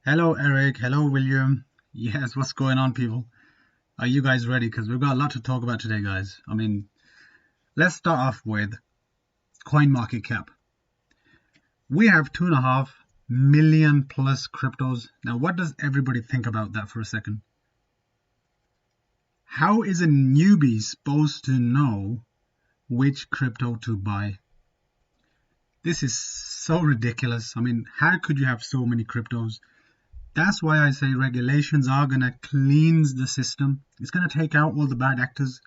Hello, Eric. Hello, William. Yes, what's going on, people? Are you guys ready? Because we've got a lot to talk about today, guys. Let's start off with coin market cap. We have 2.5 million plus cryptos. Now, what does everybody think about that for a second? How is a newbie supposed to know which crypto to buy? This is so ridiculous. How could you have so many cryptos? That's why I say regulations are going to cleanse the system. It's going to take out all the bad actors.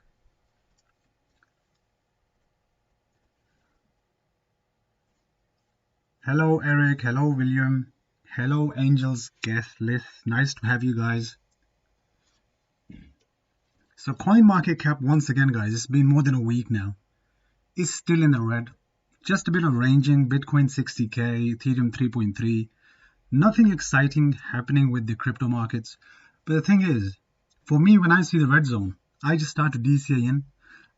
Hello, Eric. Hello, William. Hello, Angels guest list. Nice to have you guys. So, CoinMarketCap, once again, guys, it's been more than a week now. It's still in the red. Just a bit of ranging. Bitcoin 60K, Ethereum 3.3. Nothing exciting happening with the crypto markets. But the thing is, for me, when I see the red zone, I just start to DCA in.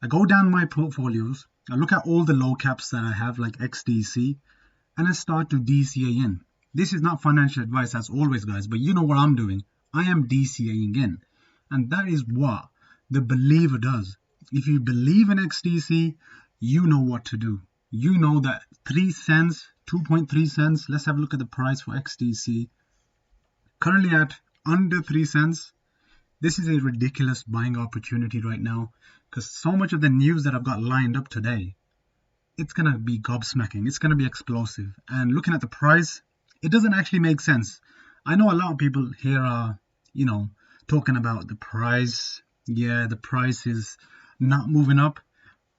I go down my portfolios. I look at all the low caps that I have, like XDC, and I start to DCA in. This is not financial advice as always, guys, but you know what I'm doing. I am DCAing in. And that is what the believer does. If you believe in XDC, you know what to do. You know that 3 cents, 2.3 cents, let's have a look at the price for XDC. Currently at under 3 cents. This is a ridiculous buying opportunity right now because so much of the news that I've got lined up today, it's going to be gobsmacking. It's going to be explosive. And looking at the price, it doesn't actually make sense. I know a lot of people here are, talking about the price. Yeah, the price is not moving up.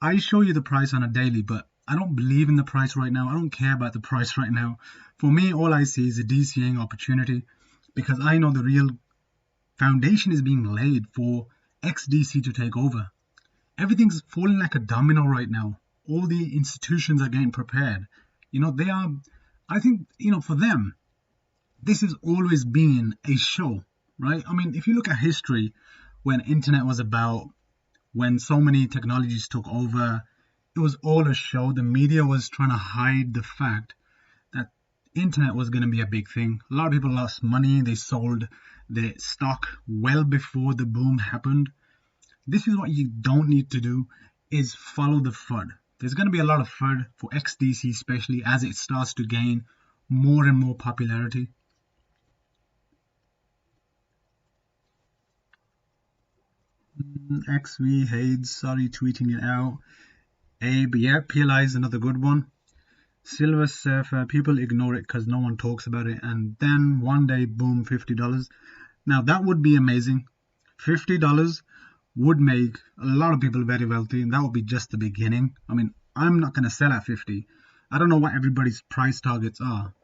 I show you the price on a daily, but I don't believe in the price right now. I don't care about the price right now. For me, all I see is a DCAing opportunity because I know the real foundation is being laid for XDC to take over. Everything's falling like a domino right now. All the institutions are getting prepared. I think, for them, this has always been a show, right? If you look at history, when internet was about, when so many technologies took over, it was all a show. The media was trying to hide the fact that internet was going to be a big thing. A lot of people lost money. They sold their stock well before the boom happened. This is what you don't need to do, is follow the FUD. There's going to be a lot of FUD for XDC, especially as it starts to gain more and more popularity. XV Hades, sorry, tweeting it out. Abe, yeah, PLI is another good one. Silver Surfer, people ignore it because no one talks about it, and then one day, boom, $50. Now that would be amazing. $50 would make a lot of people very wealthy, and that would be just the beginning. I'm not going to sell at 50. I don't know what everybody's price targets are,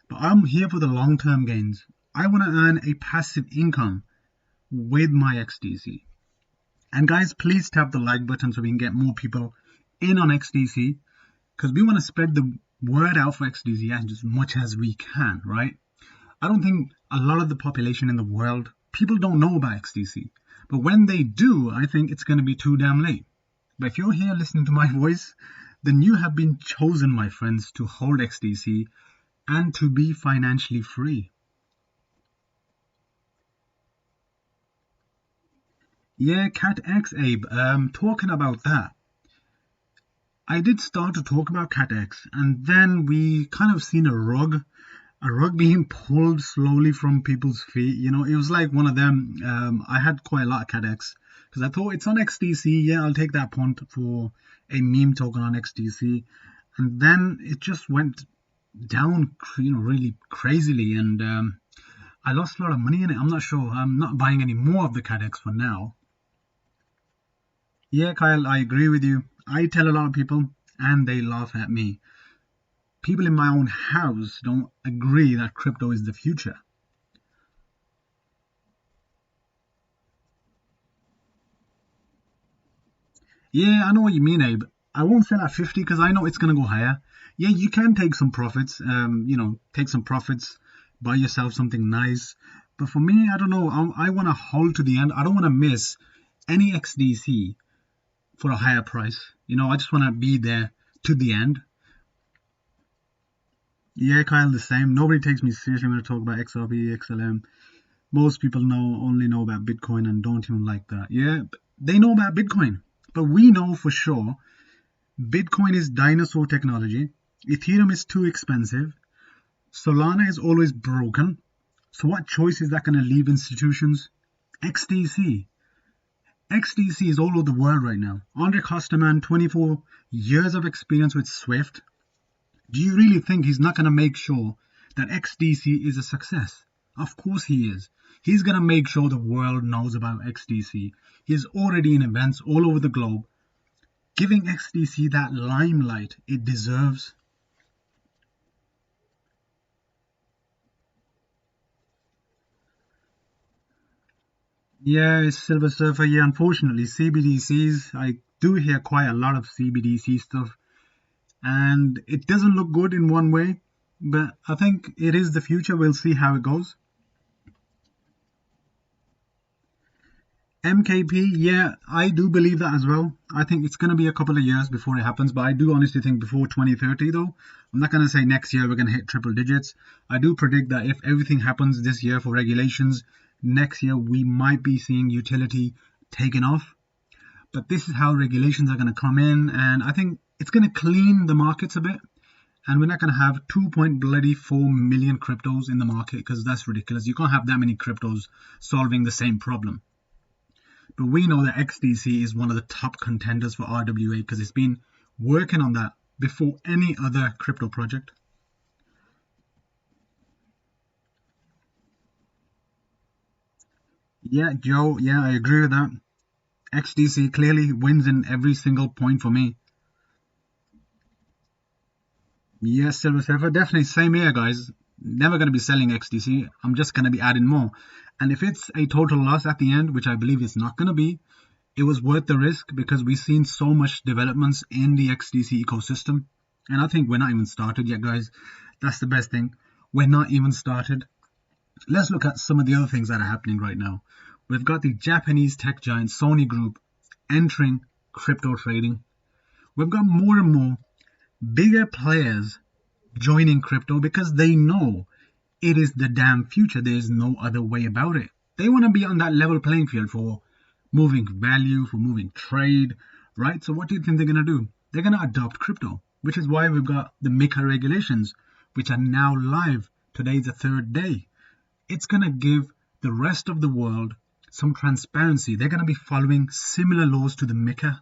but I'm here for the long-term gains. I want to earn a passive income with my XDC. And guys, please tap the like button so we can get more people in on XDC, because we want to spread the word out for XDC as much as we can, right? I don't think a lot of the population in the world, people don't know about XDC. But when they do, I think it's going to be too damn late. But if you're here listening to my voice, then you have been chosen, my friends, to hold XDC and to be financially free. Yeah, Cat X, Abe, talking about that. I did start to talk about Cat X, and then we kind of seen a rug being pulled slowly from people's feet. It was like one of them. I had quite a lot of Cat X because I thought it's on XDC. Yeah, I'll take that punt for a meme token on XDC. And then it just went down, really crazily, and I lost a lot of money in it. I'm not sure. I'm not buying any more of the Cat X for now. Yeah, Kyle, I agree with you. I tell a lot of people, and they laugh at me. People in my own house don't agree that crypto is the future. Yeah, I know what you mean, Abe. I won't sell at 50 because I know it's going to go higher. Yeah, you can take some profits, take some profits, buy yourself something nice. But for me, I don't know. I want to hold to the end. I don't want to miss any XDC for a higher price. I just want to be there to the end. Yeah, Kyle, the same. Nobody takes me seriously when I talk about XRP, XLM. Most people only know about Bitcoin and don't even like that. Yeah, they know about Bitcoin, but we know for sure Bitcoin is dinosaur technology. Ethereum is too expensive. Solana is always broken. So what choice is that going to leave institutions? XDC. XDC is all over the world right now. Andre Kosterman, 24 years of experience with Swift. Do you really think he's not going to make sure that XDC is a success? Of course he is. He's going to make sure the world knows about XDC. He's already in events all over the globe, giving XDC that limelight it deserves. Yeah, Silver Surfer. Yeah, unfortunately, CBDCs, I do hear quite a lot of CBDC stuff, and it doesn't look good in one way, but I think it is the future. We'll see how it goes. MKP, yeah, I do believe that as well. I think it's going to be a couple of years before it happens, but I do honestly think before 2030, though. I'm not going to say next year we're going to hit triple digits. I do predict that if everything happens this year for regulations, next year we might be seeing utility taken off. But this is how regulations are going to come in, and I think it's going to clean the markets a bit. And we're not going to have 2.4 million cryptos in the market because that's ridiculous. You can't have that many cryptos solving the same problem. But we know that XDC is one of the top contenders for RWA because it's been working on that before any other crypto project. Yeah, Joe, yeah, I agree with that. XDC clearly wins in every single point for me. Yes, Silver Surfer, definitely same here, guys. Never going to be selling XDC. I'm just going to be adding more. And if it's a total loss at the end, which I believe it's not going to be, it was worth the risk because we've seen so much developments in the XDC ecosystem. And I think we're not even started yet, guys. That's the best thing. We're not even started. Let's look at some of the other things that are happening right now. We've got the Japanese tech giant Sony Group entering crypto trading. We've got more and more bigger players joining crypto because they know it is the damn future. There's no other way about it. They want to be on that level playing field for moving value, for moving trade, right? So what do you think they're going to do? They're going to adopt crypto, which is why we've got the MiCA regulations, which are now live. Today's the third day. It's going to give the rest of the world some transparency. They're going to be following similar laws to the MiCA.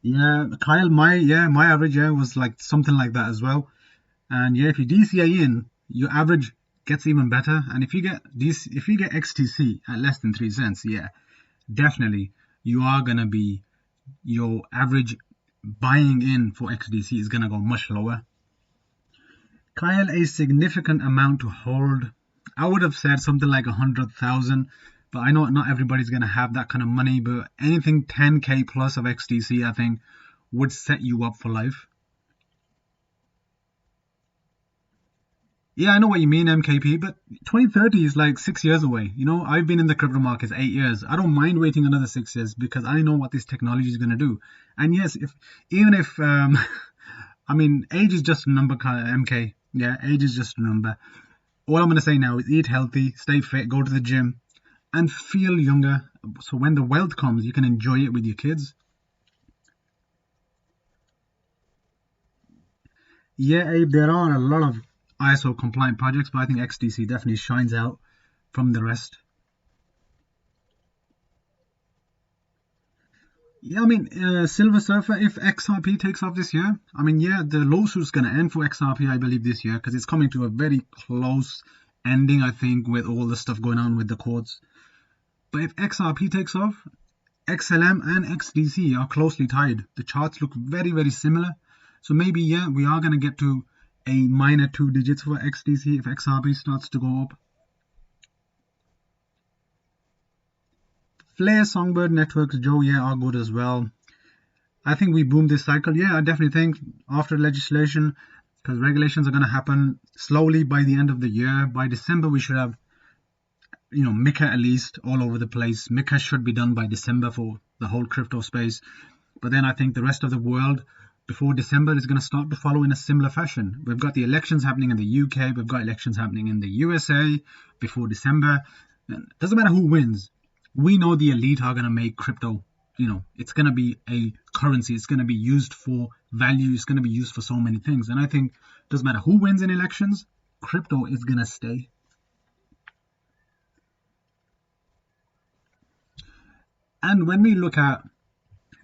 Yeah, Kyle, my average was like something like that as well. And yeah, if you DCA in, your average gets even better. And if you get XTC at less than 3 cents, yeah, definitely you are gonna be your average buying in for XDC is gonna go much lower. Kyle, a significant amount to hold. I would have said something like 100,000, but I know not everybody's gonna have that kind of money. But anything 10k plus of XDC, I think, would set you up for life. Yeah, I know what you mean, MKP, but 2030 is like 6 years away. I've been in the crypto markets 8 years. I don't mind waiting another 6 years because I know what this technology is going to do. And yes, even if, I mean, age is just a number, MK. Yeah, age is just a number. All I'm going to say now is eat healthy, stay fit, go to the gym, and feel younger. So when the wealth comes, you can enjoy it with your kids. Yeah, Abe, there are a lot of ISO compliant projects, but I think XDC definitely shines out from the rest. Yeah, I mean, Silver Surfer, if XRP takes off this year, I mean, yeah, the lawsuit's going to end for XRP, I believe, this year because it's coming to a very close ending, I think, with all the stuff going on with the courts. But if XRP takes off, XLM and XDC are closely tied. The charts look very, very similar. So maybe, yeah, we are going to get to a minor 2 digits for XDC if XRP starts to go up. Flare Songbird networks, Joe, yeah, are good as well. I think we boomed this cycle. Yeah, I definitely think after legislation, because regulations are going to happen slowly by the end of the year. By December, we should have, MiCA at least all over the place. MiCA should be done by December for the whole crypto space. But then I think the rest of the world before December is going to start to follow in a similar fashion. We've got the elections happening in the UK, we've got elections happening in the USA before December. And it doesn't matter who wins. We know the elite are going to make crypto, it's going to be a currency. It's going to be used for value. It's going to be used for so many things. And I think it doesn't matter who wins in elections, crypto is going to stay. And when we look at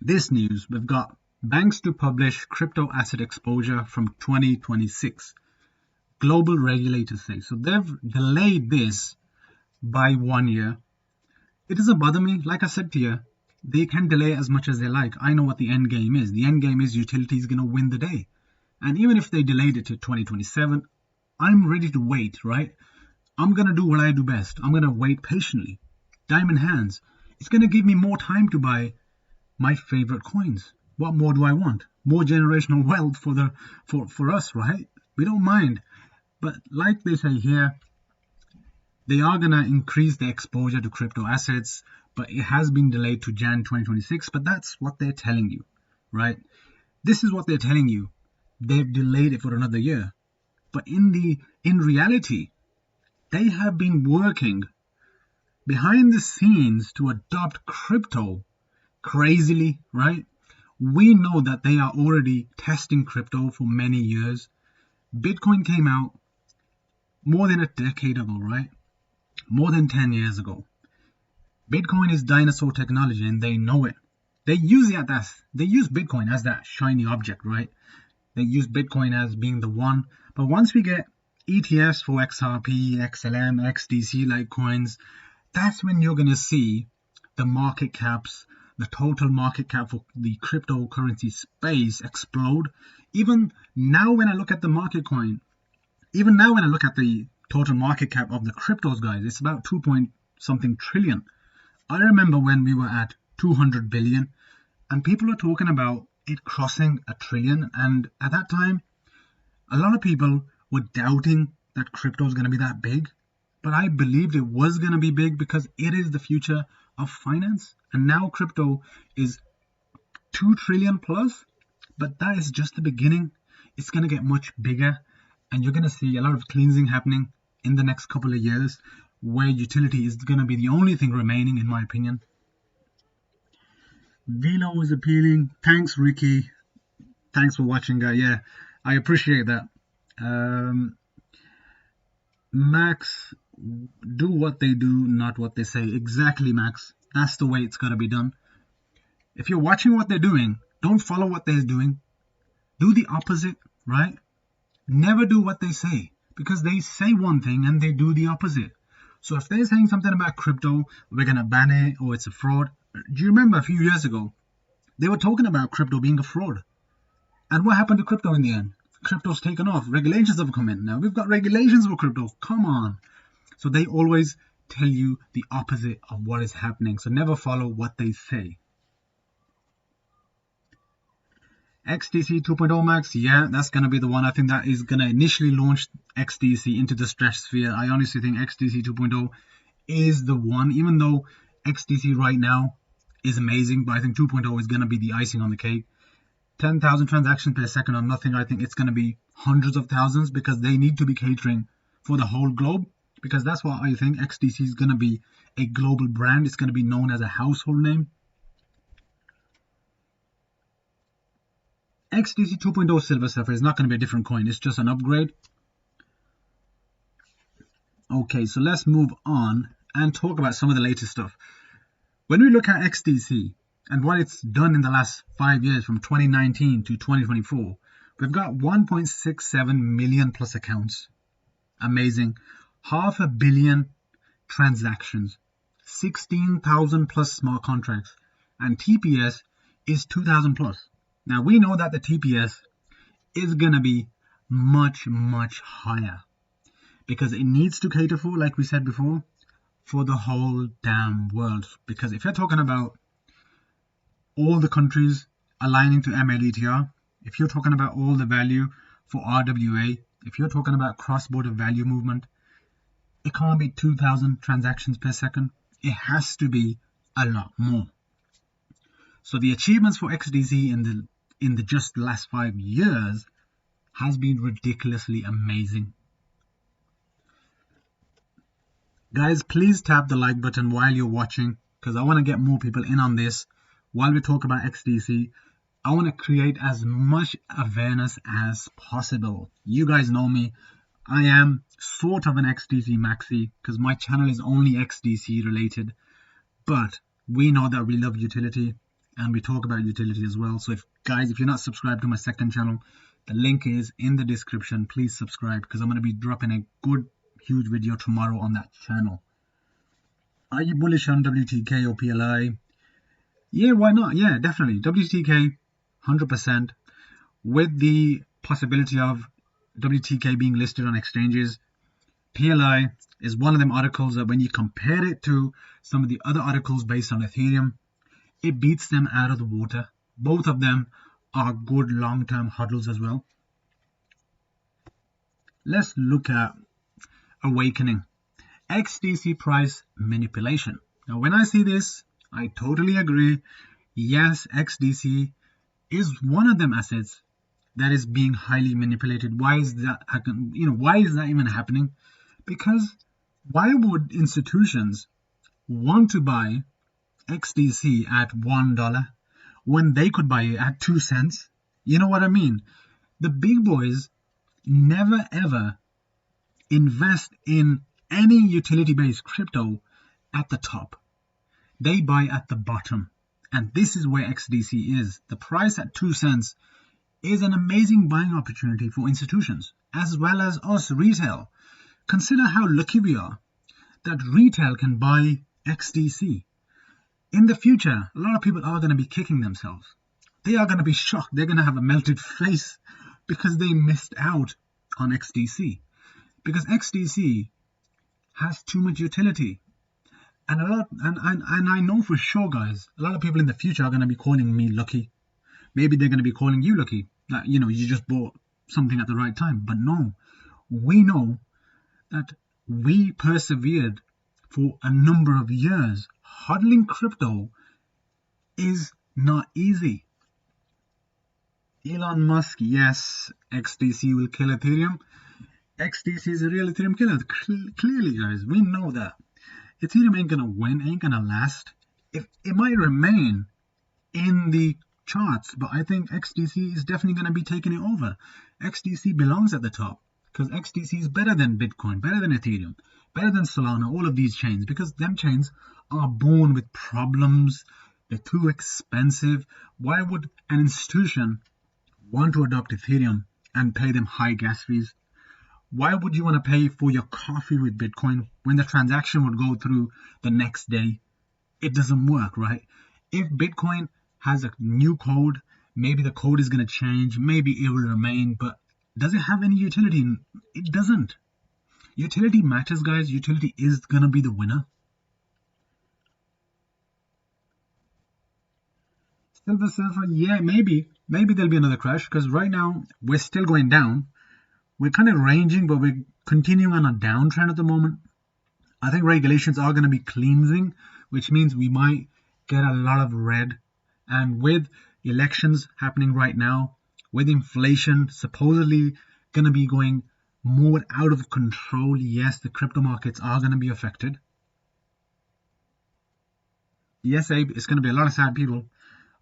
this news, we've got banks to publish crypto asset exposure from 2026. Global regulators say. So they've delayed this by 1 year. It doesn't bother me. Like I said to you, they can delay as much as they like. I know what the end game is. The end game is utility is going to win the day. And even if they delayed it to 2027, I'm ready to wait, right? I'm going to do what I do best. I'm going to wait patiently. Diamond hands. It's going to give me more time to buy my favorite coins. What more do I want? More generational wealth for us, right? We don't mind. But like they say here, they are going to increase the exposure to crypto assets, but it has been delayed to Jan 2026. But that's what they're telling you, right? This is what they're telling you. They've delayed it for another year. But in reality, they have been working behind the scenes to adopt crypto crazily, right? We know that they are already testing crypto for many years. Bitcoin came out more than a decade ago, right? More than 10 years ago. Bitcoin is dinosaur technology and they know it. They use Bitcoin as that shiny object, right? They use Bitcoin as being the one. But once we get ETFs for XRP, XLM, XDC like coins, that's when you're going to see the market caps, the total market cap for the cryptocurrency space explode. Even now when I look at the total market cap of the cryptos, guys, it's about 2 point something trillion. I remember when we were at 200 billion and people are talking about it crossing a trillion. And at that time, a lot of people were doubting that crypto is going to be that big. But I believed it was going to be big because it is the future of finance. And now crypto is 2 trillion plus. But that is just the beginning. It's going to get much bigger. And you're going to see a lot of cleansing happening in the next couple of years, where utility is going to be the only thing remaining, in my opinion. Velo is appealing. Thanks, Ricky. Thanks for watching, guy. Yeah, I appreciate that. Max, do what they do, not what they say. Exactly, Max. That's the way it's got to be done. If you're watching what they're doing, don't follow what they're doing. Do the opposite, right? Never do what they say, because they say one thing and they do the opposite. So if they're saying something about crypto, we're going to ban it or it's a fraud. Do you remember a few years ago, they were talking about crypto being a fraud? And what happened to crypto in the end? Crypto's taken off. Regulations have come in. Now we've got regulations for crypto. Come on. So they always tell you the opposite of what is happening. So never follow what they say. XDC 2.0 Max, yeah, that's going to be the one. I think that is going to initially launch XDC into the stratosphere. I honestly think XDC 2.0 is the one, even though XDC right now is amazing, but I think 2.0 is going to be the icing on the cake. 10,000 transactions per second or nothing. I think it's going to be hundreds of thousands, because they need to be catering for the whole globe, because that's what I think. XDC is going to be a global brand. It's going to be known as a household name. XDC 2.0 Silver Surfer is not going to be a different coin. It's just an upgrade. Okay, so let's move on and talk about some of the latest stuff. When we look at XDC and what it's done in the last 5 years, from 2019 to 2024, we've got 1.67 million plus accounts. Amazing. 500 million transactions. 16,000 plus smart contracts. And TPS is 2,000 plus. Now, we know that the TPS is going to be much, much higher, because it needs to cater for, like we said before, for the whole damn world. Because if you're talking about all the countries aligning to MLETR, if you're talking about all the value for RWA, if you're talking about cross-border value movement, it can't be 2,000 transactions per second. It has to be a lot more. So the achievements for XDC in the just last 5 years has been ridiculously amazing. Guys, please tap the like button while you're watching, because I want to get more people in on this. While we talk about XDC, I want to create as much awareness as possible. You guys know me. I am sort of an XDC maxi because my channel is only XDC related. But we know that we love utility and we talk about utility as well. So if you're not subscribed to my second channel, the link is in the description. Please subscribe because I'm going to be dropping a good huge video tomorrow on that channel. Are you bullish on WTK or PLI? Yeah, why not? Yeah, definitely. WTK, 100%. With the possibility of WTK being listed on exchanges, PLI is one of them articles that when you compare it to some of the other articles based on Ethereum, it beats them out of the water. Both of them are good long-term hodls as well. Let's look at Awakening. XDC price manipulation. Now when I see this, I totally agree. Yes, XDC is one of them assets that is being highly manipulated. Why is that? Why is that even happening? Because why would institutions want to buy XDC at $1 when they could buy it at 2 cents? You know what I mean? The big boys never ever invest in any utility-based crypto at the top. They buy at the bottom. And this is where XDC is. The price at 2 cents is an amazing buying opportunity for institutions, as well as us retail. Consider how lucky we are that retail can buy XDC. In the future, a lot of people are going to be kicking themselves. They are going to be shocked. They're going to have a melted face because they missed out on XDC. Because XDC has too much utility. And I know for sure, guys, a lot of people in the future are going to be calling me lucky. Maybe they're going to be calling you lucky. That, you just bought something at the right time. But no, we know that we persevered for a number of years. Hodling crypto is not easy. Elon Musk, yes, XDC will kill Ethereum. XDC is a real Ethereum killer. Clearly, guys, we know that. Ethereum ain't going to win, ain't going to last. It might remain in the charts, but I think XDC is definitely going to be taking it over. XDC belongs at the top because XDC is better than Bitcoin, better than Ethereum, better than Solana, all of these chains, because them chains are born with problems. They're too expensive. Why would an institution want to adopt Ethereum and pay them high gas fees? Why would you want to pay for your coffee with Bitcoin when the transaction would go through the next day? It doesn't work, right? If Bitcoin has a new code, maybe the code is going to change, maybe it will remain, but does it have any utility? It doesn't. Utility matters, guys. Utility is going to be the winner. Silver Surfer, yeah, maybe there'll be another crash because right now we're still going down. We're kind of ranging, but we're continuing on a downtrend at the moment. I think regulations are going to be cleansing, which means we might get a lot of red. And with elections happening right now, with inflation supposedly going to be going more out of control, yes, the crypto markets are going to be affected. Yes, Abe, it's going to be a lot of sad people.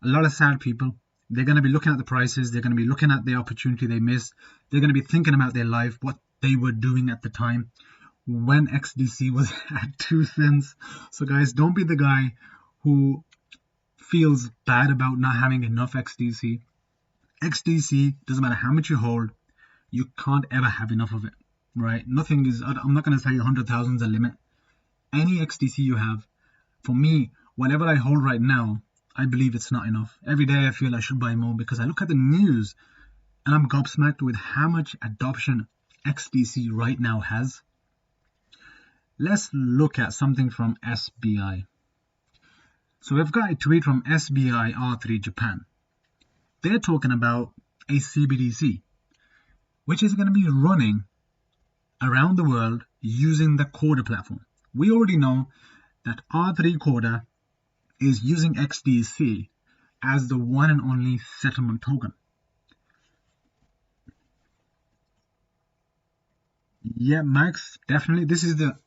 A lot of sad people. They're going to be looking at the prices. They're going to be looking at the opportunity they missed. They're going to be thinking about their life, what they were doing at the time when XDC was at 2 cents. So guys, don't be the guy who feels bad about not having enough XDC. XDC, doesn't matter how much you hold, you can't ever have enough of it, right? Nothing is, I'm not going to say 100,000 is a limit. Any XDC you have, for me, whatever I hold right now, I believe it's not enough. Every day I feel I should buy more because I look at the news and I'm gobsmacked with how much adoption XDC right now has. Let's look at something from SBI. So we've got a tweet from SBI R3 Japan. They're talking about a CBDC, which is going to be running around the world using the Corda platform. We already know that R3 Corda is using XDC as the one and only settlement token. Yeah, Max, definitely. This is the,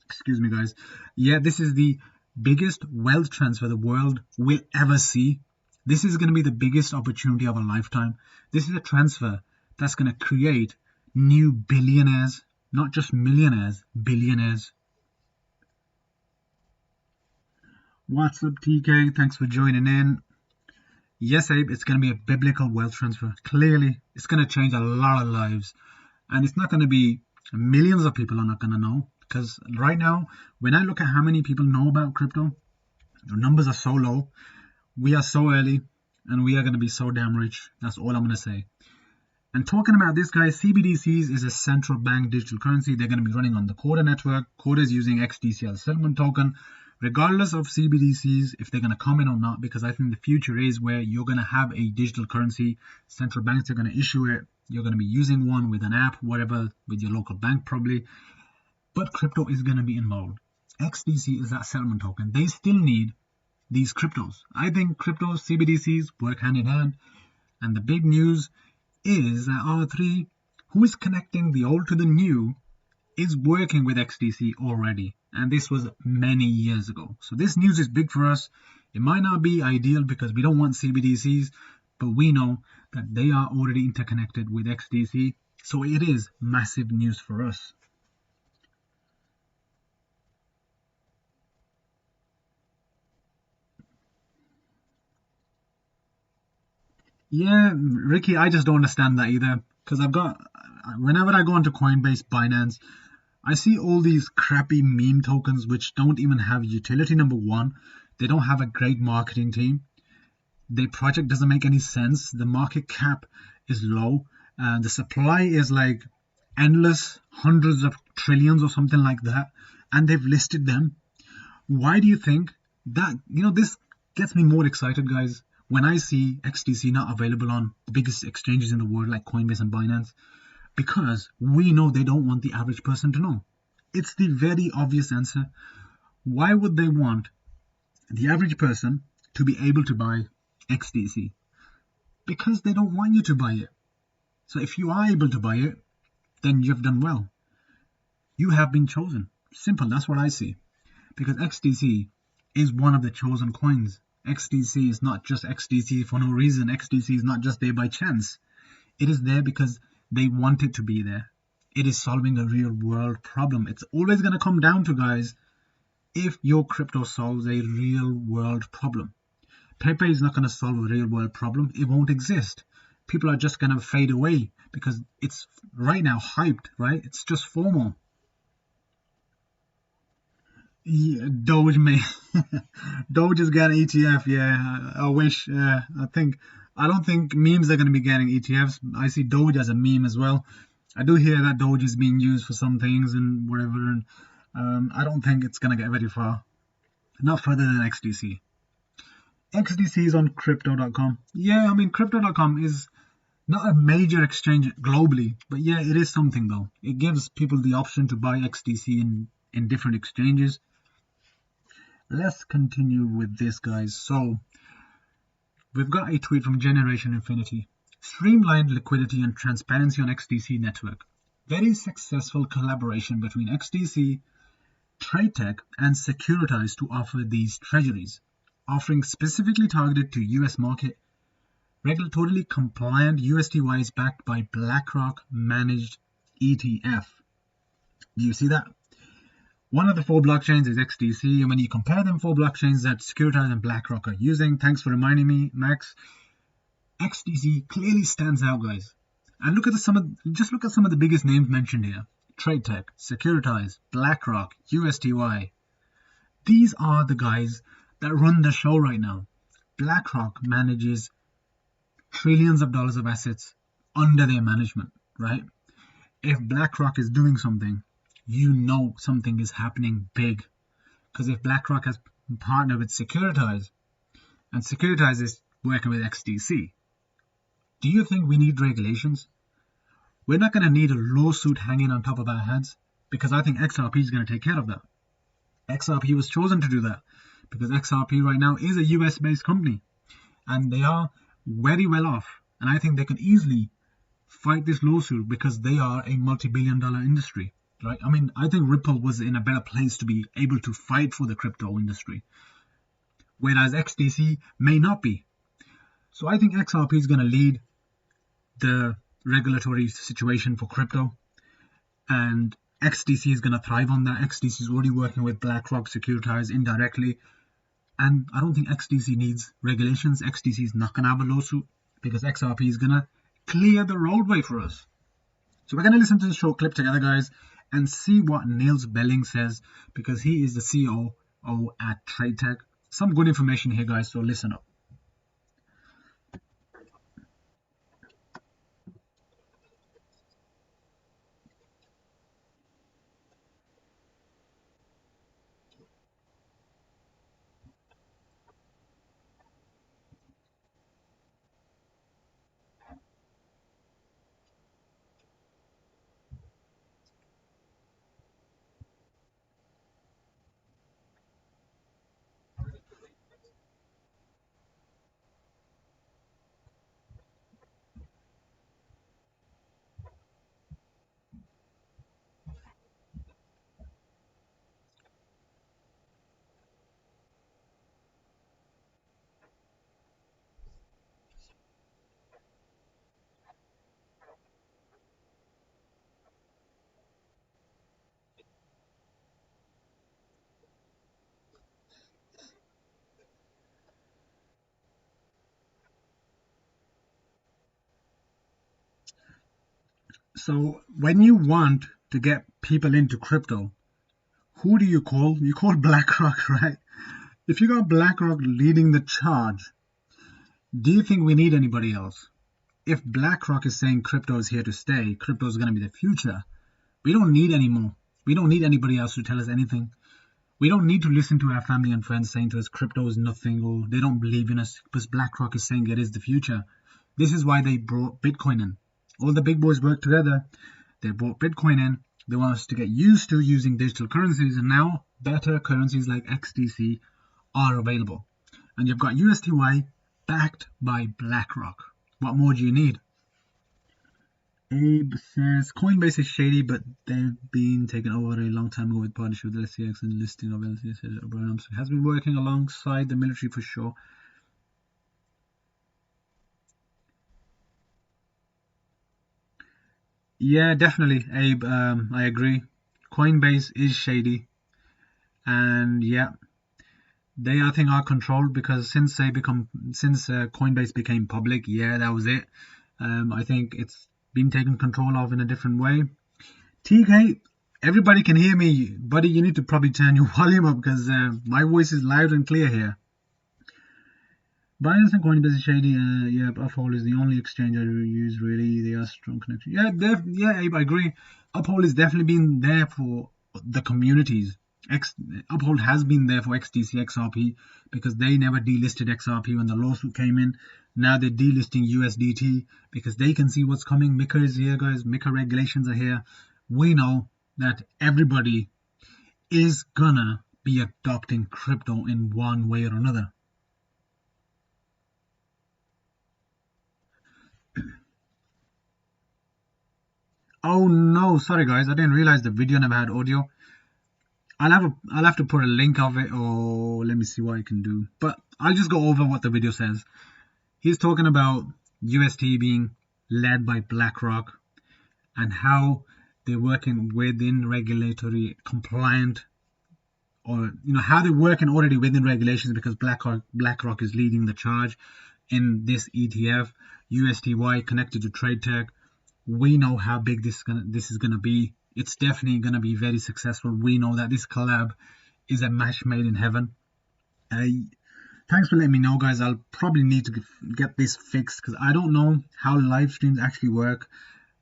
excuse me, guys. Yeah, this is the biggest wealth transfer the world will ever see. This is going to be the biggest opportunity of a lifetime. This is a transfer that's going to create new billionaires, not just millionaires, billionaires. What's up, TK? Thanks for joining in. Yes, Abe, it's going to be a biblical wealth transfer. Clearly, it's going to change a lot of lives. And it's not going to be millions of people are not going to know. Because right now, when I look at how many people know about crypto, the numbers are so low. We are so early, and we are going to be so damn rich. That's all I'm going to say. And talking about this, guys, CBDCs is a central bank digital currency. They're going to be running on the Corda network. Corda is using XDC as settlement token. Regardless of CBDCs, if they're going to come in or not, because I think the future is where you're going to have a digital currency. Central banks are going to issue it. You're going to be using one with an app, whatever, with your local bank probably. But crypto is going to be involved. XDC is that settlement token. They still need these cryptos. I think cryptos, CBDCs work hand in hand. And the big news is that R3, who is connecting the old to the new, is working with XDC already. And this was many years ago. So this news is big for us. It might not be ideal because we don't want CBDCs, but we know that they are already interconnected with XDC. So it is massive news for us. Yeah, Ricky, I just don't understand that either. Because whenever I go onto Coinbase, Binance, I see all these crappy meme tokens which don't even have utility, number one. They don't have a great marketing team. Their project doesn't make any sense. The market cap is low. The supply is like endless, hundreds of trillions or something like that. And they've listed them. Why do you think that? This gets me more excited, guys, when I see XDC not available on the biggest exchanges in the world like Coinbase and Binance. Because we know they don't want the average person to know. It's the very obvious answer. Why would they want the average person to be able to buy XDC? Because they don't want you to buy it. So if you are able to buy it, then you've done well. You have been chosen. Simple, that's what I see. Because XDC is one of the chosen coins. XDC is not just XDC for no reason. XDC is not just there by chance. It is there because they want it to be there. It is solving a real world problem. It's always going to come down to, guys, if your crypto solves a real world problem. Pepe is not going to solve a real world problem. It won't exist. People are just going to fade away because it's right now hyped, right? It's just formal. Yeah, Doge may Doge is getting ETF. Yeah, I wish. I don't think memes are going to be getting ETFs. I see Doge as a meme as well. I do hear that Doge is being used for some things and whatever, and I don't think it's going to get very far. Not further than XDC. XDC is on crypto.com. Yeah, I mean, crypto.com is not a major exchange globally, but yeah, it is something though. It gives people the option to buy XDC in different exchanges. Let's continue with this, guys. So we've got a tweet from Generation Infinity. Streamlined liquidity and transparency on XDC network. Very successful collaboration between XDC, TradeTech, and Securitize to offer these treasuries, offering specifically targeted to US market, regulatorily compliant USDYs backed by BlackRock managed ETF. Do you see that? One of the 4 blockchains is XDC, and when you compare them 4 blockchains that Securitize and BlackRock are using, thanks for reminding me, Max, XDC clearly stands out, guys. And look at some of the biggest names mentioned here: TradeTech, Securitize, BlackRock, USDY. These are the guys that run the show right now. BlackRock manages trillions of dollars of assets under their management, right? If BlackRock is doing something, you know something is happening big. Because if BlackRock has partnered with Securitize, and Securitize is working with XDC, do you think we need regulations? We're not going to need a lawsuit hanging on top of our heads, because I think XRP is going to take care of that. XRP was chosen to do that, because XRP right now is a US-based company. and they are very well off. And I think they can easily fight this lawsuit because they are a multi-billion-dollar industry, right? I mean, I think Ripple was in a better place to be able to fight for the crypto industry, whereas XDC may not be. So I think XRP is going to lead the regulatory situation for crypto, and XDC is going to thrive on that. XDC is already working with BlackRock Securitize indirectly, and I don't think XDC needs regulations. XDC is not going to have a lawsuit because XRP is going to clear the roadway for us. So we're going to listen to the short clip together, guys, and see what Niels Belling says, because he is the COO at TradeTech. Some good information here, guys, so listen up. So when you want to get people into crypto, who do you call? You call BlackRock, right? If you got BlackRock leading the charge, do you think we need anybody else? If BlackRock is saying crypto is here to stay, crypto is going to be the future, we don't need any more. We don't need anybody else to tell us anything. We don't need to listen to our family and friends saying to us crypto is nothing, or they don't believe in us, because BlackRock is saying it is the future. This is why they brought Bitcoin in. All the big boys work together. They brought Bitcoin in. They want us to get used to using digital currencies, and now better currencies like XDC are available. And you've got USTY backed by BlackRock. What more do you need? Abe says Coinbase is shady, but they've been taken over a long time ago with partnership with LCX and listing of LCX. Has been working alongside the military for sure. Yeah, definitely, Abe. I agree. Coinbase is shady, and yeah, they I think are controlled because since Coinbase became public, yeah, that was it. I think it's been taken control of in a different way. TK, everybody can hear me, buddy. You need to probably turn your volume up because my voice is loud and clear here. Binance and Coinbase is shady. Yeah, Uphold is the only exchange I use. Really, they are strong connection. Yeah, I agree. Uphold has definitely been there for the communities. Uphold has been there for XDC, XRP because they never delisted XRP when the lawsuit came in. Now they're delisting USDT because they can see what's coming. MiCA is here, guys. MiCA regulations are here. We know that everybody is gonna be adopting crypto in one way or another. Oh no, sorry guys, I didn't realize the video never had audio. I'll have to put a link of it, or let me see what I can do. But I'll just go over what the video says. He's talking about UST being led by BlackRock and how they're working within regulatory compliant, or how they're working already within regulations because BlackRock is leading the charge in this ETF. USTY connected to TradeTech. We know how big this is gonna be. It's definitely gonna be very successful. We know that this collab is a match made in heaven. Thanks for letting me know, guys. I'll probably need to get this fixed because I don't know how live streams actually work.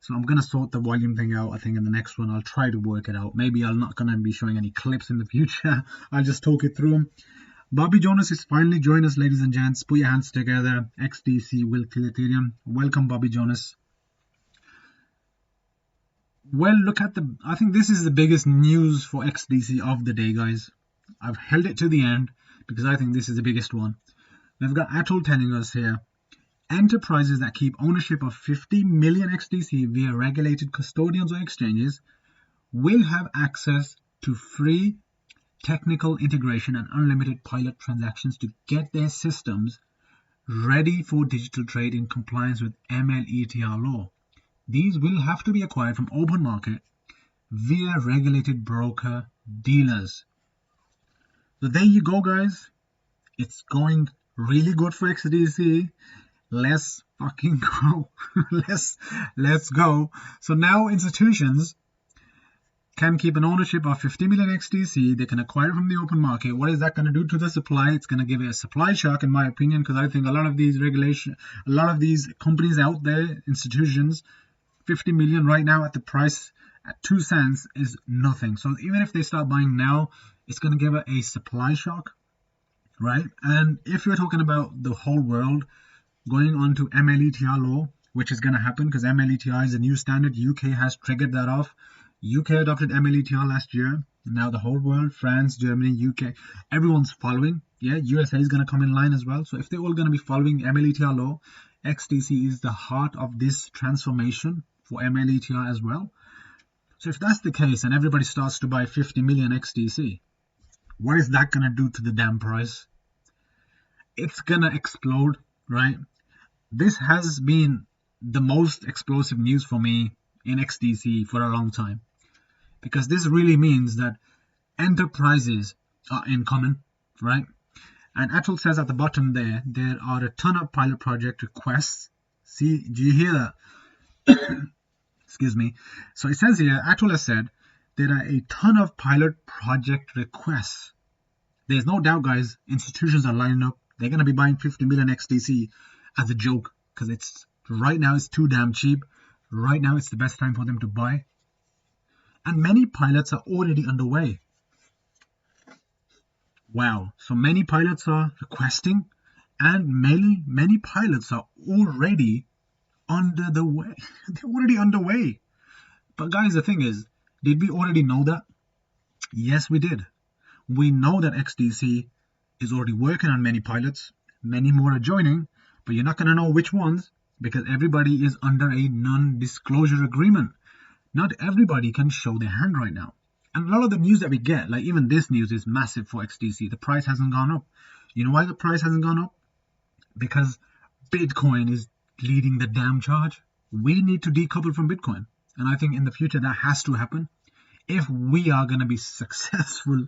So I'm gonna sort the volume thing out. I think in the next one I'll try to work it out. Maybe I'm not gonna be showing any clips in the future. I'll just talk it through them. Bobby Jonas is finally joined us, ladies and gents. Put your hands together. XDC will kill Ethereum. Welcome, Bobby Jonas. Well, look at I think this is the biggest news for XDC of the day, guys. I've held it to the end because I think this is the biggest one. We've got Atul telling us here, enterprises that keep ownership of 50 million XDC via regulated custodians or exchanges will have access to free technical integration and unlimited pilot transactions to get their systems ready for digital trade in compliance with MLETR law. These will have to be acquired from open market via regulated broker dealers. So there you go, guys. It's going really good for XDC. Let's fucking go. let's go. So now institutions can keep an ownership of 50 million XDC. They can acquire from the open market. What is that going to do to the supply? It's going to give it a supply shock, in my opinion, because I think a lot of these companies out there, institutions, 50 million right now at the price at 2 cents is nothing. So even if they start buying now, it's going to give it a supply shock, right? And if you're talking about the whole world going on to MLETR law, which is going to happen because MLETR is a new standard, UK has triggered that off. UK adopted MLETR last year. Now the whole world, France, Germany, UK, everyone's following. Yeah, USA is going to come in line as well. So if they're all going to be following MLETR law, XDC is the heart of this transformation for MLETR as well. So if that's the case and everybody starts to buy 50 million XDC, what is that going to do to the damn price? It's going to explode, right? This has been the most explosive news for me in XDC for a long time, because this really means that enterprises are incoming, right? And Atul says at the bottom there are a ton of pilot project requests. See, do you hear that? Excuse me. So it says here, Atul has said, there are a ton of pilot project requests. There's no doubt, guys, institutions are lining up. They're going to be buying 50 million XDC as a joke, because it's right now it's too damn cheap. Right now it's the best time for them to buy. And many pilots are already underway. Wow. So many pilots are requesting, and many pilots are already under the way. They're already underway. But guys, the thing is, did we already know that? Yes, we did. We know that XDC is already working on many pilots. Many more are joining, but you're not going to know which ones because everybody is under a non-disclosure agreement. Not everybody can show their hand right now. And a lot of the news that we get, like even this news, is massive for XDC. The price hasn't gone up. You know why the price hasn't gone up? Because Bitcoin is leading the damn charge. We need to decouple from Bitcoin. And I think in the future that has to happen if we are going to be successful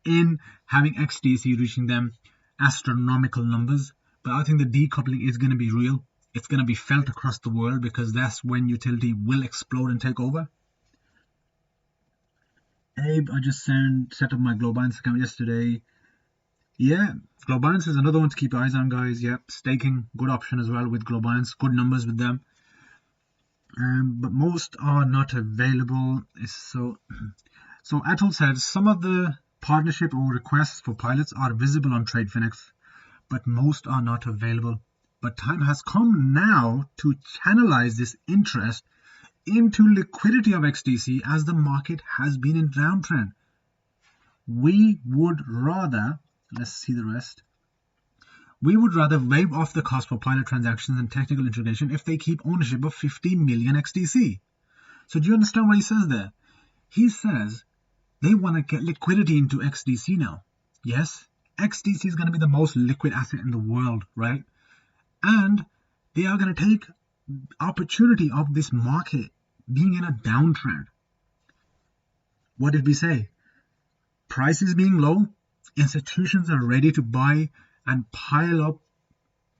in having XDC reaching them astronomical numbers. But I think the decoupling is going to be real. It's going to be felt across the world, because that's when utility will explode and take over. Abe, I just set up my Globinance account yesterday. Yeah, Globinance is another one to keep eyes on, guys. Yep, staking, good option as well with Globinance. Good numbers with them. But most are not available. So Atul said some of the partnership or requests for pilots are visible on TradeFinex, but most are not available. But time has come now to channelize this interest into liquidity of XDC, as the market has been in downtrend. We would rather, let's see the rest. We would rather waive off the cost for pilot transactions and technical integration if they keep ownership of 50 million XDC. So do you understand what he says there? He says they want to get liquidity into XDC now. Yes, XDC is going to be the most liquid asset in the world, right? And they are going to take opportunity of this market being in a downtrend. What did we say? Prices being low, institutions are ready to buy and pile up,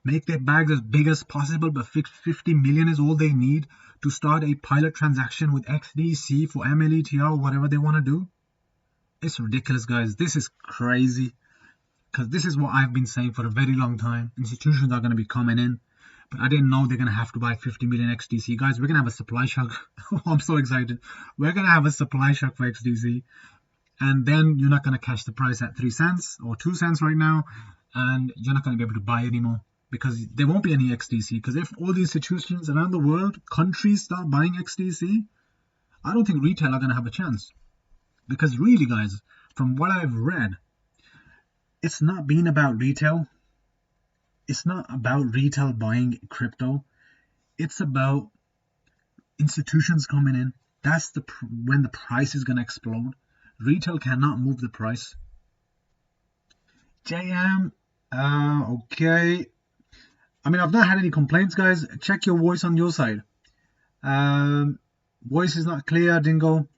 make their bags as big as possible, but 50 million is all they need to start a pilot transaction with XDC for MLETR or whatever they want to do. It's ridiculous, guys. This is crazy, because this is what I've been saying for a very long time. Institutions are going to be coming in, but I didn't know they're going to have to buy 50 million XDC. Guys, we're going to have a supply shock. I'm so excited. We're going to have a supply shock for XDC. And then you're not going to catch the price at 3 cents or 2 cents right now. And you're not going to be able to buy anymore, because there won't be any XDC. Because if all the institutions around the world, countries start buying XDC, I don't think retail are going to have a chance. Because really, guys, from what I've read, it's not been about retail. It's not about retail buying crypto. It's about institutions coming in. That's when the price is going to explode. Retail cannot move the price. JM, okay. I mean, I've not had any complaints, guys. Check your voice on your side. Um, Voice is not clear, Dingo.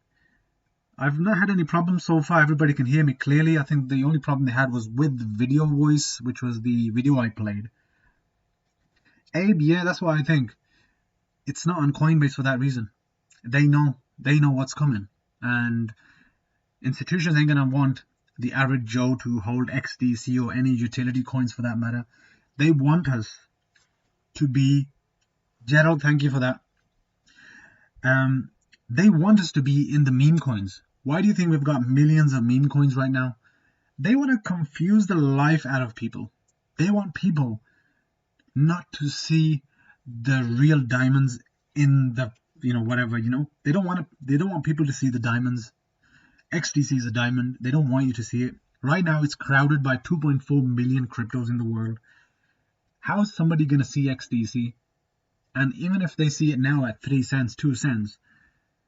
I've not had any problems so far. Everybody can hear me clearly. I think the only problem they had was with the video voice, which was the video I played. Abe, yeah, that's what I think. It's not on Coinbase for that reason. They know what's coming, and institutions ain't gonna want the average Joe to hold XDC or any utility coins for that matter. They want us to be, Gerald, thank you for that. They want us to be in the meme coins. Why do you think we've got millions of meme coins right now? They want to confuse the life out of people. They want people not to see the real diamonds in the, whatever, They don't want people to see the diamonds. XDC is a diamond. They don't want you to see it. Right now it's crowded by 2.4 million cryptos in the world. How is somebody going to see XDC? And even if they see it now at 3 cents, 2 cents,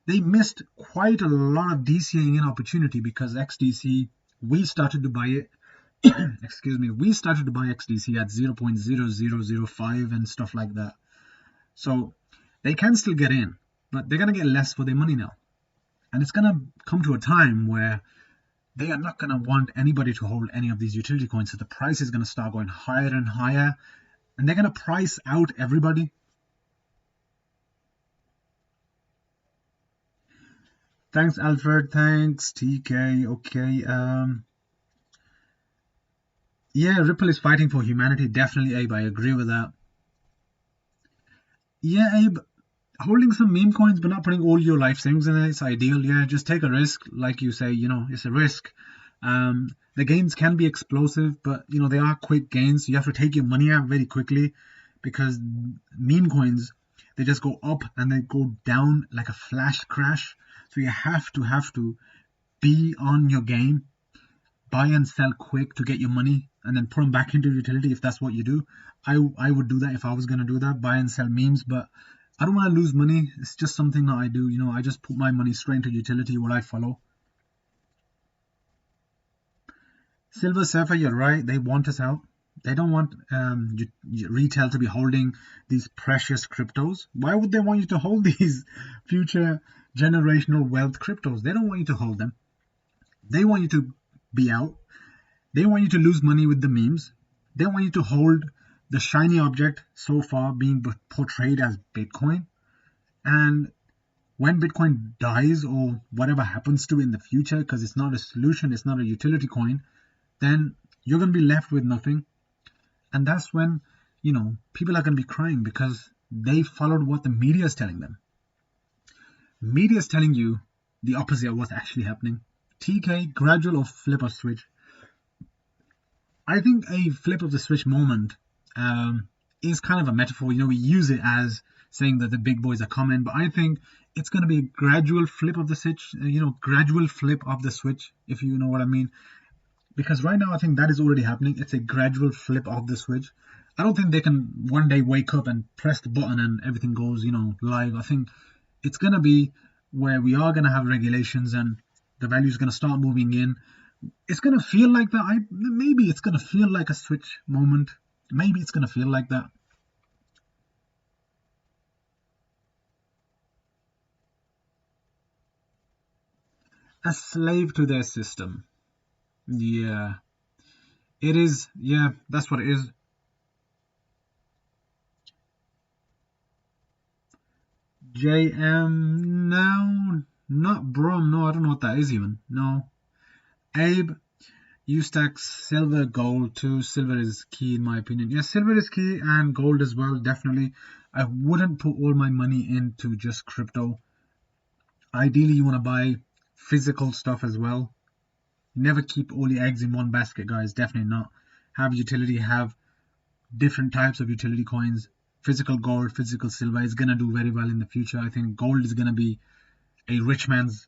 they missed quite a lot of DCing in opportunity because XDC, we started to buy it. Excuse me, we started to buy XDC at 0.0005 and stuff like that. So they can still get in, but they're going to get less for their money now. And it's going to come to a time where they are not going to want anybody to hold any of these utility coins. So the price is going to start going higher and higher, and they're going to price out everybody. Thanks, Alfred. Thanks, TK. Okay. Yeah, Ripple is fighting for humanity. Definitely, Abe. I agree with that. Yeah, Abe. Holding some meme coins but not putting all your life savings in it is ideal. Yeah, just take a risk. Like you say, it's a risk. The gains can be explosive, but they are quick gains. So you have to take your money out very quickly because meme coins, they just go up and they go down like a flash crash. So you have to be on your game, buy and sell quick to get your money, and then put them back into utility if that's what you do. I would do that if I was gonna do that, buy and sell memes, but I don't want to lose money. It's just something that I do. I just put my money straight into utility, what I follow. Silver Surfer, you're right. They want us out. They don't want retail to be holding these precious cryptos. Why would they want you to hold these future generational wealth cryptos? They don't want you to hold them. They want you to be out. They want you to lose money with the memes. They want you to hold the shiny object so far being portrayed as Bitcoin. And when Bitcoin dies or whatever happens to it in the future, because it's not a solution, it's not a utility coin, then you're going to be left with nothing. And that's when, people are going to be crying because they followed what the media is telling them. Media is telling you the opposite of what's actually happening. TK, gradual or flip of switch? I think a flip of the switch moment is kind of a metaphor. We use it as saying that the big boys are coming, but I think it's going to be a gradual flip of the switch, gradual flip of the switch, if you know what I mean. Because right now I think that is already happening. It's a gradual flip of the switch. I don't think they can one day wake up and press the button and everything goes, live. I think it's going to be where we are going to have regulations and the value is going to start moving in. It's going to feel like that. Maybe it's going to feel like a switch moment. Maybe it's going to feel like that. A slave to their system. Yeah. It is. Yeah, that's what it is. JM. No, not Brom. No, I don't know what that is even. No. Abe. You stack silver, gold too. Silver is key in my opinion. Yeah, silver is key and gold as well, definitely. I wouldn't put all my money into just crypto. Ideally, you want to buy physical stuff as well. Never keep all your eggs in one basket, guys. Definitely not. Have utility, have different types of utility coins. Physical gold, physical silver is going to do very well in the future. I think gold is going to be a rich man's,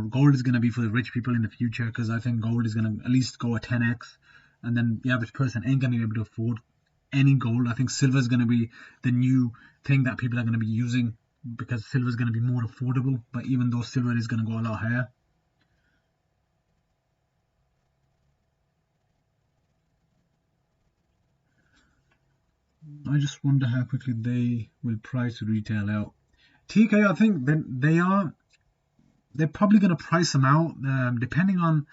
gold is going to be for the rich people in the future because I think gold is going to at least go a 10x. and then the average person ain't going to be able to afford any gold. I think silver is going to be the new thing that people are going to be using, because silver is going to be more affordable, but even though silver is going to go a lot higher. I just wonder how quickly they will price retail out. TK, I think that they're probably going to price them out, depending on,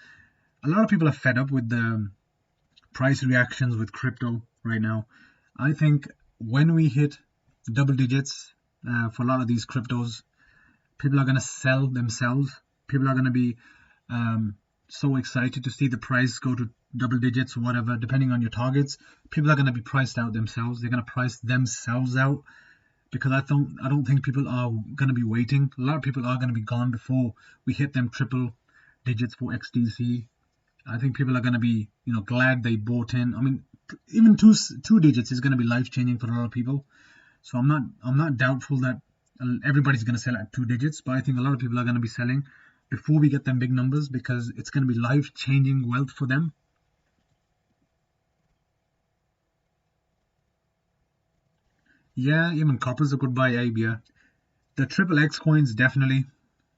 a lot of people are fed up with the price reactions with crypto right now. I think when we hit double digits for a lot of these cryptos, people are going to sell themselves. People are going to be so excited to see the price go to double digits or whatever, depending on your targets. People are going to be priced out themselves. They're going to price themselves out, because I don't think people are going to be waiting. A lot of people are going to be gone before we hit them triple digits for XDC. I think people are going to be, glad they bought in. I mean, even two digits is going to be life changing for a lot of people. So I'm not doubtful that everybody's going to sell at 2 digits, but I think a lot of people are going to be selling before we get them big numbers, because it's going to be life changing wealth for them. Yeah, even copper's a good buy, Abe. Yeah, the triple X coins, definitely.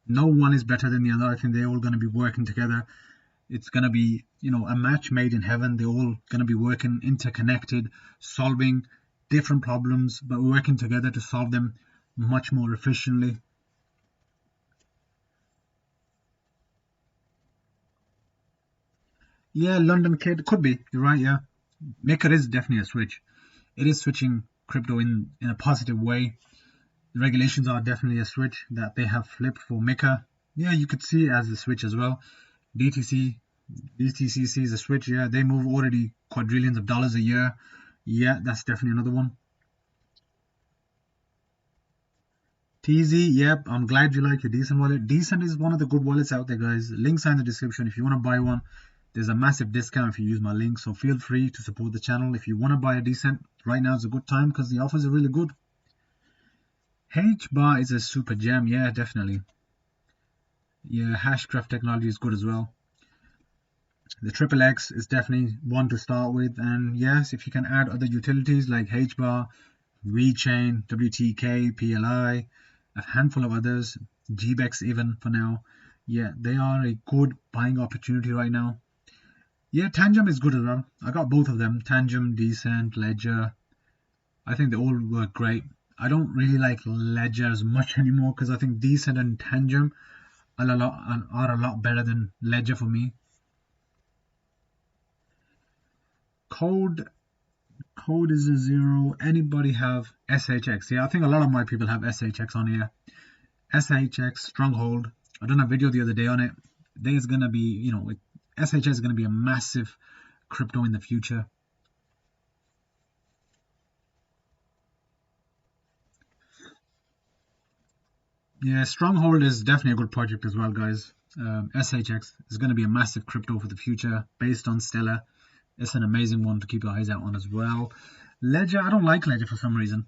No one is better than the other. I think they're all going to be working together. It's going to be, a match made in heaven. They're all going to be working interconnected, solving different problems, but working together to solve them much more efficiently. Yeah, London Kid could be. You're right. Yeah, Maker is definitely a switch. It is switching crypto in a positive way. The regulations are definitely a switch that they have flipped for Maker. Yeah, you could see it as a switch as well. DTC, DTCC is a switch. Yeah, they move already quadrillions of dollars a year. Yeah, that's definitely another one. TZ, yep, I'm glad you like your Decent wallet. Decent is one of the good wallets out there, guys. Links are in the description. If you want to buy one, there's a massive discount if you use my link. So feel free to support the channel. If you want to buy a Decent, right now is a good time because the offers are really good. HBAR is a super gem. Yeah, definitely. Yeah, Hashgraph technology is good as well. The Triple X is definitely one to start with. And yes, if you can add other utilities like HBAR, VeChain, WTK, PLI, a handful of others, GBEX even for now. Yeah, they are a good buying opportunity right now. Yeah, Tangem is good as well. I got both of them. Tangem, Decent, Ledger. I think they all work great. I don't really like Ledger as much anymore because I think Decent and Tangem are a lot better than Ledger for me. Code is a 0. Anybody have SHX? Yeah, I think a lot of my people have SHX on here. SHX Stronghold. I done a video the other day on it. There's gonna be, SHX is gonna be a massive crypto in the future. Yeah, Stronghold is definitely a good project as well, guys. SHX is going to be a massive crypto for the future based on Stellar. It's an amazing one to keep your eyes out on as well. Ledger, I don't like Ledger for some reason.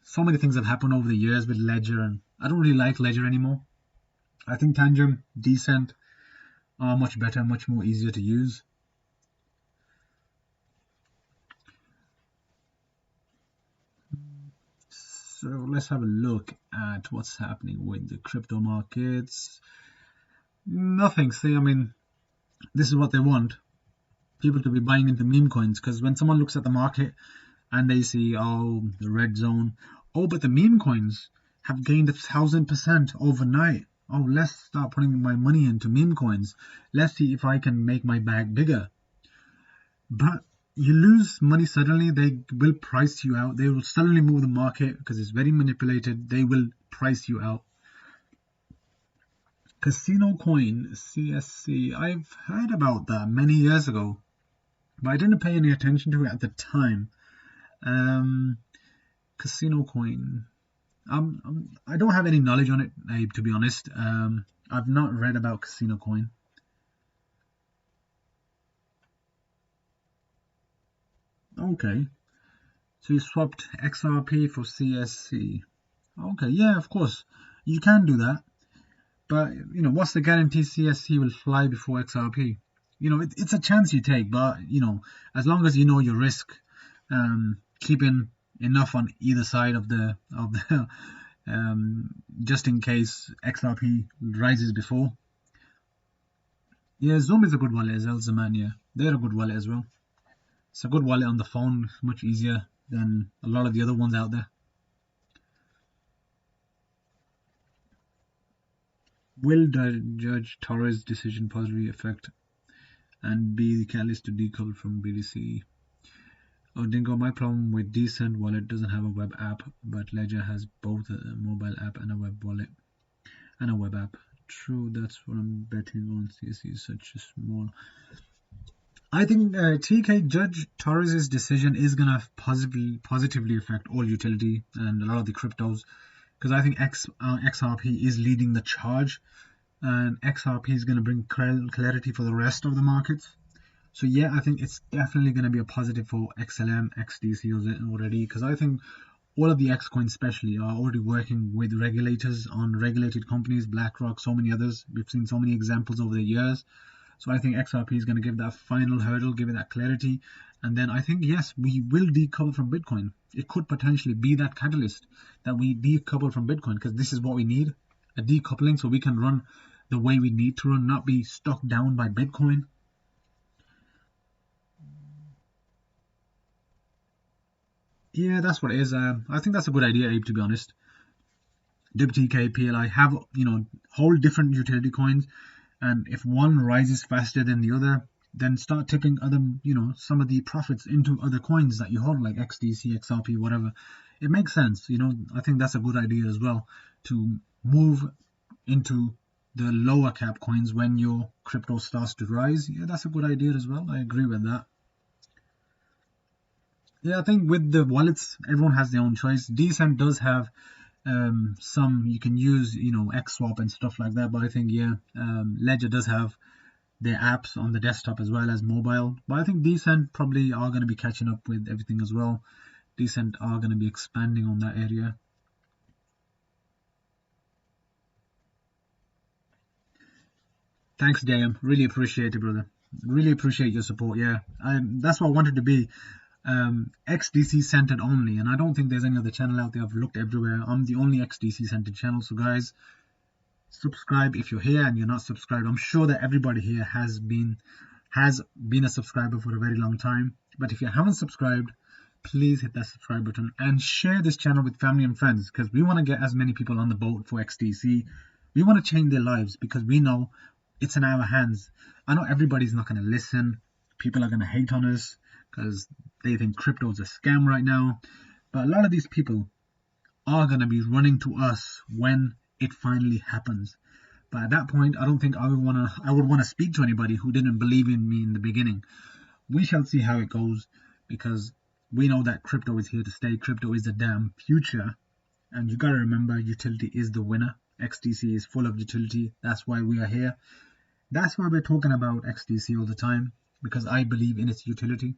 So many things have happened over the years with Ledger, and I don't really like Ledger anymore. I think Tangem, Decent are much better, much more easier to use. So let's have a look at what's happening with the crypto markets. Nothing. See, I mean, this is what they want. People to be buying into meme coins, because when someone looks at the market and they see, oh, the red zone, oh, but the meme coins have gained 1,000% overnight. Oh, let's start putting my money into meme coins. Let's see if I can make my bag bigger. But you lose money suddenly. They will price you out. They will suddenly move the market because it's very manipulated. They will price you out. Casino coin, CSC. I've heard about that many years ago, but I didn't pay any attention to it at the time. Casino coin. I don't have any knowledge on it, Abe, to be honest. I've not read about Casino coin. Okay. So you swapped XRP for CSC. Okay, yeah, of course. You can do that. But, what's the guarantee CSC will fly before XRP? it's a chance you take, but as long as you know your risk, keeping enough on either side of the just in case XRP rises before. Yeah, Zoom is a good wallet as well, Zaman. Yeah, they're a good wallet as well. It's a good wallet on the phone. It's much easier than a lot of the other ones out there. Will the Judge Torres decision positively affect and be the catalyst to decouple from BDC? Oh, Dingo, my problem with Decent Wallet doesn't have a web app, but Ledger has both a mobile app and a web wallet and a web app. True, that's what I'm betting on. CSC is such a small. I think TK Judge Torres' decision is gonna positively affect all utility and a lot of the cryptos, because I think XRP is leading the charge, and XRP is gonna bring clarity for the rest of the markets. So yeah, I think it's definitely going to be a positive for XLM, XDC already, because I think all of the X coins especially are already working with regulators on regulated companies, BlackRock, so many others. We've seen so many examples over the years. So I think XRP is going to give that final hurdle, give it that clarity. And then I think, yes, we will decouple from Bitcoin. It could potentially be that catalyst that we decouple from Bitcoin, because this is what we need, a decoupling, so we can run the way we need to run, not be stuck down by Bitcoin. Yeah, that's what it is. I think that's a good idea, Abe, to be honest. WTK, PLI have, whole different utility coins, and if one rises faster than the other, then start tipping other, some of the profits into other coins that you hold, like XDC, XRP, whatever. It makes sense, I think that's a good idea as well, to move into the lower cap coins when your crypto starts to rise. Yeah, that's a good idea as well. I agree with that. Yeah, I think with the wallets, everyone has their own choice. Decent does have some you can use, XSwap and stuff like that. But I think, yeah, Ledger does have their apps on the desktop as well as mobile. But I think Decent probably are going to be catching up with everything as well. Decent are going to be expanding on that area. Thanks, DM. Really appreciate it, brother. Really appreciate your support. Yeah, that's what I wanted to be. XDC centered only, and I don't think there's any other channel out there. I've looked everywhere. I'm the only XDC centered channel. So guys, subscribe if you're here and you're not subscribed. I'm sure that everybody here has been a subscriber for a very long time, but if you haven't subscribed, please hit that subscribe button and share this channel with family and friends, because we want to get as many people on the boat for XDC. We want to change their lives, because we know it's in our hands. I know everybody's not going to listen. People are going to hate on us because they think crypto is a scam right now. But a lot of these people are going to be running to us when it finally happens. But at that point, I don't think I would want to speak to anybody who didn't believe in me in the beginning. We shall see how it goes, because we know that crypto is here to stay. Crypto is the damn future. And you got to remember, utility is the winner. XDC is full of utility. That's why we are here. That's why we're talking about XDC all the time, because I believe in its utility.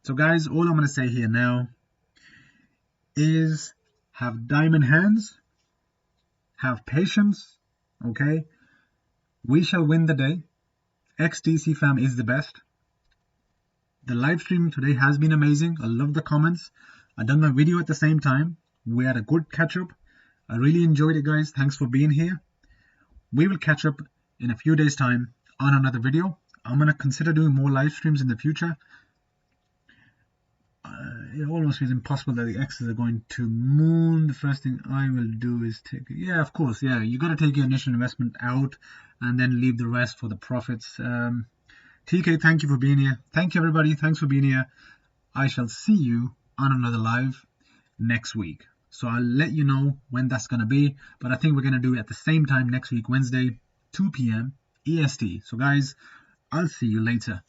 So guys, all I'm going to say here now is have diamond hands, have patience, okay? We shall win the day. XDC fam is the best. The live stream today has been amazing. I love the comments. I done my video at the same time. We had a good catch up. I really enjoyed it, guys. Thanks for being here. We will catch up in a few days time on another video. I'm going to consider doing more live streams in the future. It almost feels impossible that the X's are going to moon. The first thing I will do is take, yeah, of course, yeah, you got to take your initial investment out and then leave the rest for the profits. TK, thank you for being here. Thank you, everybody. Thanks for being here. I shall see you on another live next week. So I'll let you know when that's going to be, but I think we're going to do it at the same time next week, Wednesday, 2 p.m. EST. So guys, I'll see you later.